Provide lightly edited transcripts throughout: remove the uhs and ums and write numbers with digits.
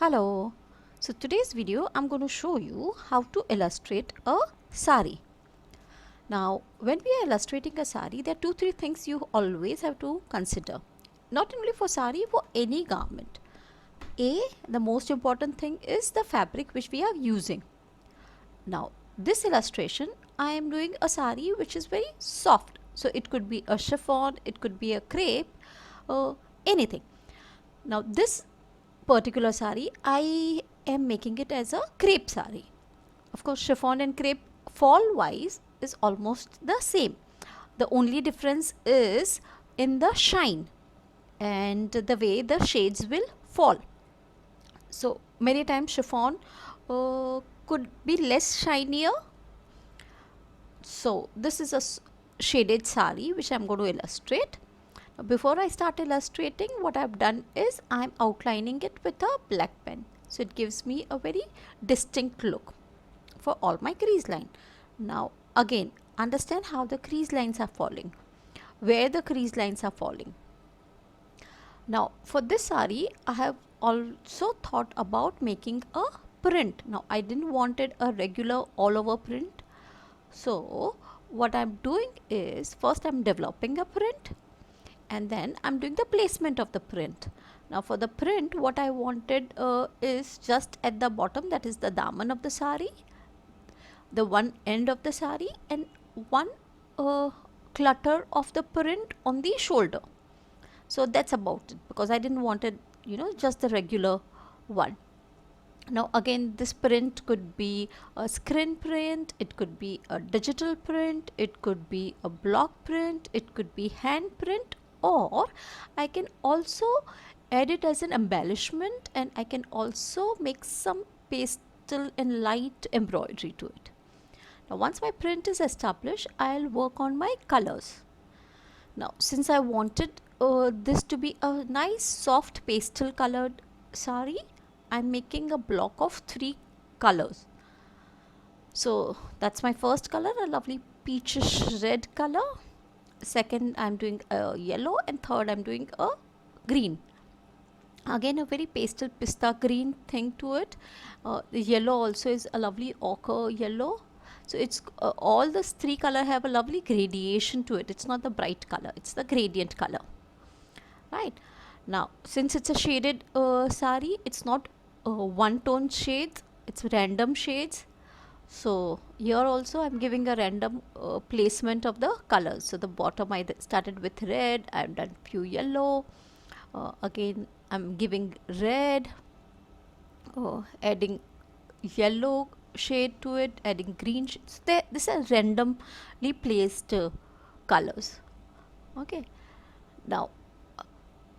Hello. So today's video I'm going to show you how to illustrate a sari. Now when we are illustrating a sari, there are 2-3 things you always have to consider. Not only for sari, for any garment. The most important thing is the fabric which we are using. Now this illustration I am doing a sari which is very soft. So it could be a chiffon, it could be a crepe, anything. Now this particular sari I am making it as a crepe sari. Of course chiffon and crepe fall wise is almost the same. The only difference is in the shine and the way the shades will fall. So many times chiffon could be less shinier. So this is a shaded sari which I am going to illustrate. Before I start illustrating, what I've done is I'm outlining it with a black pen. So it gives me a very distinct look for all my crease line. Now again, understand how the crease lines are falling, where the crease lines are falling. Now for this sari, I have also thought about making a print. Now I didn't wanted a regular all over print. So what I'm doing is first I'm developing a print, and then I'm doing the placement of the print. Now for the print, what I wanted is just at the bottom, that is the daman of the sari, the one end of the sari, and one clutter of the print on the shoulder. So that's about it, because I didn't want it, just the regular one. Now again, this print could be a screen print, it could be a digital print, it could be a block print, it could be hand print, or I can also add it as an embellishment, and I can also make some pastel and light embroidery to it. Now once my print is established, I'll work on my colors. Now since I wanted this to be a nice soft pastel colored sari, I'm making a block of 3 colors. So that's my first color, a lovely peachish red color. Second I'm doing a yellow, and third I'm doing a green. Again a very pastel pista green thing to it. The yellow also is a lovely ochre yellow. So it's all these 3 color have a lovely gradation to it. It's not the bright color, it's the gradient color. Right. Now since it's a shaded sari, it's not one tone shades, it's random shades. So here also I'm giving a random placement of the colors. So the bottom I started with red, I've done few yellow, again I'm giving red, adding yellow shade to it, adding green shades. These are randomly placed colors. Okay. Now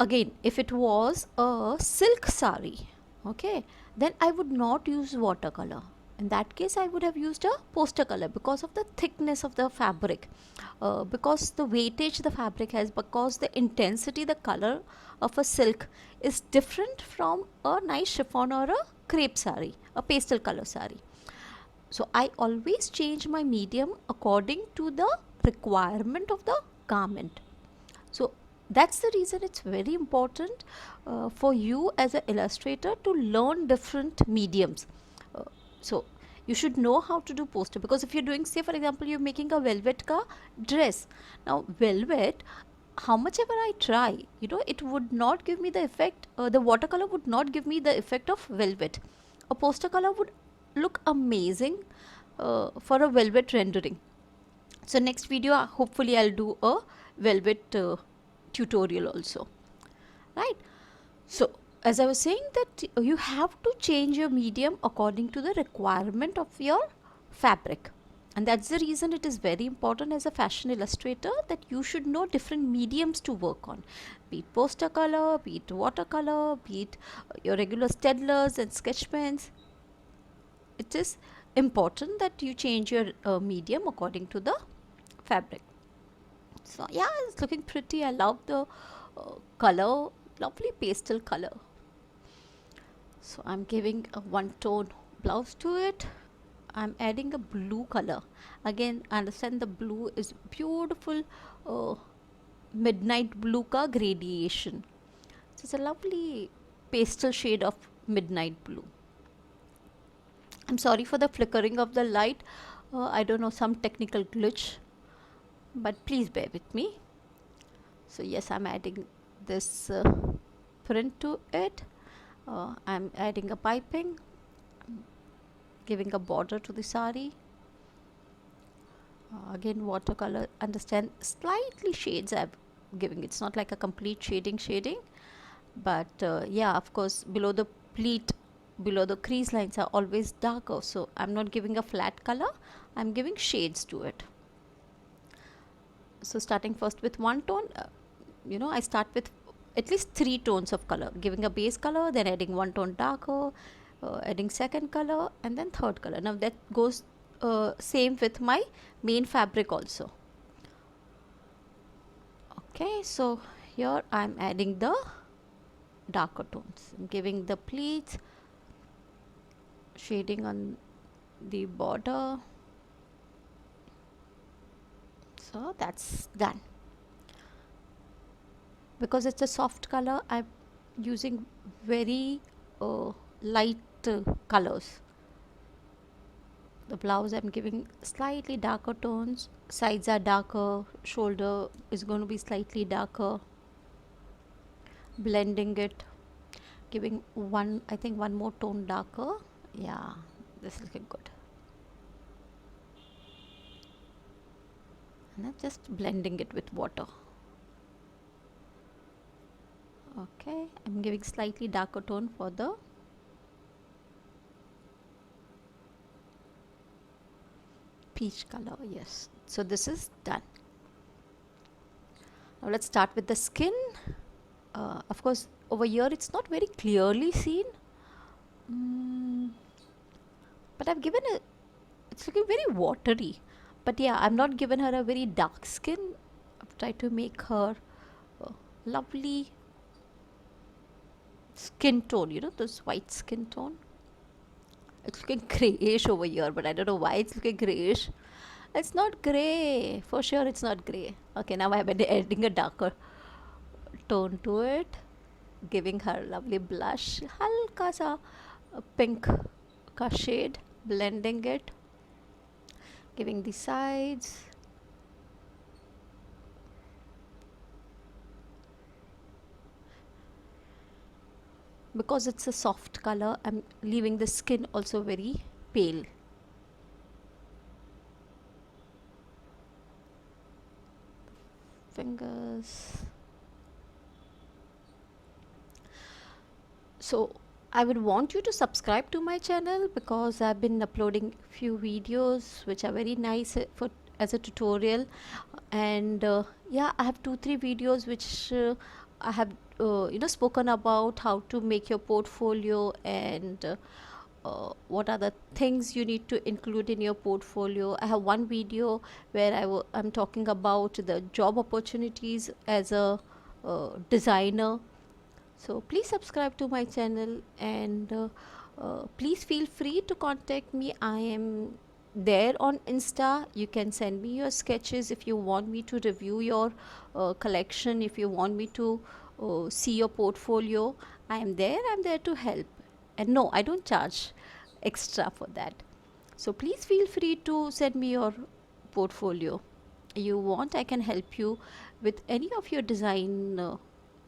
again, if it was a silk sari, okay, then I would not use watercolor. In that case I would have used a poster color because of the thickness of the fabric, because the weightage the fabric has, because the intensity, the color of a silk is different from a nice chiffon or a crepe sari, a pastel color sari. So I always change my medium according to the requirement of the garment. So that's the reason it's very important for you as an illustrator to learn different mediums. So you should know how to do poster, because if you're doing, say for example, you're making a velvet ka dress. Now velvet, how much ever I try, it would not give me the effect, the watercolor would not give me the effect of velvet. A poster color would look amazing for a velvet rendering. So next video hopefully I'll do a velvet tutorial also. Right. So as I was saying, that you have to change your medium according to the requirement of your fabric, and that's the reason it is very important as a fashion illustrator that you should know different mediums to work on, be it poster color, be it watercolor, be it your regular Staedtlers and sketch pens. It is important that you change your medium according to the fabric. So yeah, it's looking pretty. I love the color, lovely pastel color. So I'm giving a one tone blouse to it. I'm adding a blue color. Again, understand the blue is beautiful midnight blue ka gradation. So it's a lovely pastel shade of midnight blue. I'm sorry for the flickering of the light. I don't know, some technical glitch, but please bear with me. So yes, I'm adding this print to it. I'm adding a piping, giving a border to the sari. Again, watercolor, understand slightly shades I'm giving. It's not like a complete shading, but yeah, of course, below the pleat, below the crease lines are always darker, so I'm not giving a flat color, I'm giving shades to it. So starting first with one tone, I start with at least 3 tones of color, giving a base color, then adding one tone darker, adding second color, and then third color. Now that goes same with my main fabric also. Okay, so here I'm adding the darker tones. I'm giving the pleats, shading on the border. So that's done. Because it's a soft color, I'm using very light colors. The blouse, I'm giving slightly darker tones, sides are darker, shoulder is going to be slightly darker, blending it, giving I think one more tone darker. Yeah, this is looking good. And I'm just blending it with water. Okay, I'm giving slightly darker tone for the peach color. Yes, so this is done. Now let's start with the skin. Of course, over here it's not very clearly seen, but I've given it's looking very watery. But yeah, I'm not given her a very dark skin. I've tried to make her lovely skin tone, this white skin tone. It's looking grayish over here, but I don't know why it's looking grayish. It's not grey, for sure it's not grey. Okay, now I'm adding a darker tone to it, giving her lovely blush, halka sa pink ka shade, blending it, giving the sides. Because it's a soft color, I'm leaving the skin also very pale. Fingers. So I would want you to subscribe to my channel, because I've been uploading few videos which are very nice as a tutorial, and yeah, I have 2-3 videos which I have spoken about how to make your portfolio, and what are the things you need to include in your portfolio. I have one video where I'm talking about the job opportunities as a designer. So please subscribe to my channel, and please feel free to contact me. I am there on Insta. You can send me your sketches if you want me to review your collection, if you want me to see your portfolio. I'm there to help. And no, I don't charge extra for that. So please feel free to send me your portfolio. You want, I can help you with any of your design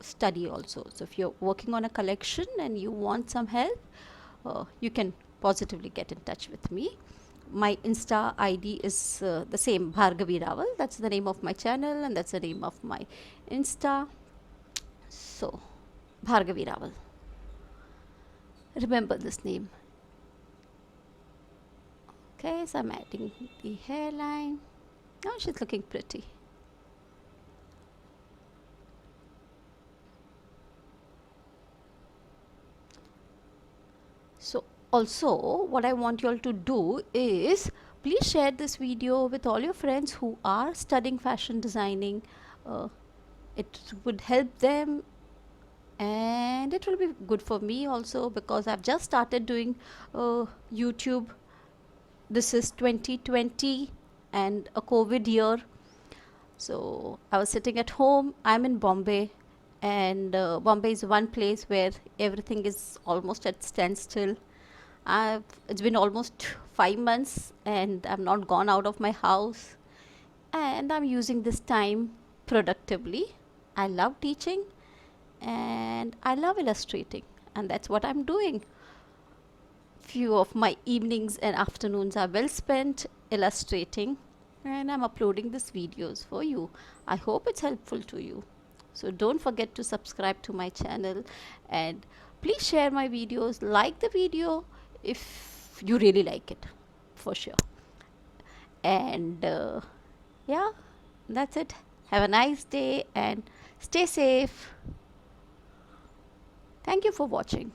study also. So if you're working on a collection and you want some help, you can positively get in touch with me. My Insta ID is the same, Bhargavi Raval. That's the name of my channel, and that's the name of my Insta. So Bhargavi Raval, remember this name. Okay, so I'm adding the hairline. Now she's looking pretty. So also what I want you all to do is, please share this video with all your friends who are studying fashion designing. It would help them, and it will be good for me also, because I've just started doing YouTube. This is 2020 and a COVID year. So I was sitting at home. I'm in Bombay, and Bombay is one place where everything is almost at standstill. It's been almost 5 months and I've not gone out of my house, and I'm using this time productively. I love teaching and I love illustrating, and that's what I'm doing. Few of my evenings and afternoons are well spent illustrating, and I'm uploading these videos for you. I hope it's helpful to you. So don't forget to subscribe to my channel, and please share my videos, like the video if you really like it, for sure. And yeah, that's it. Have a nice day and stay safe. Thank you for watching.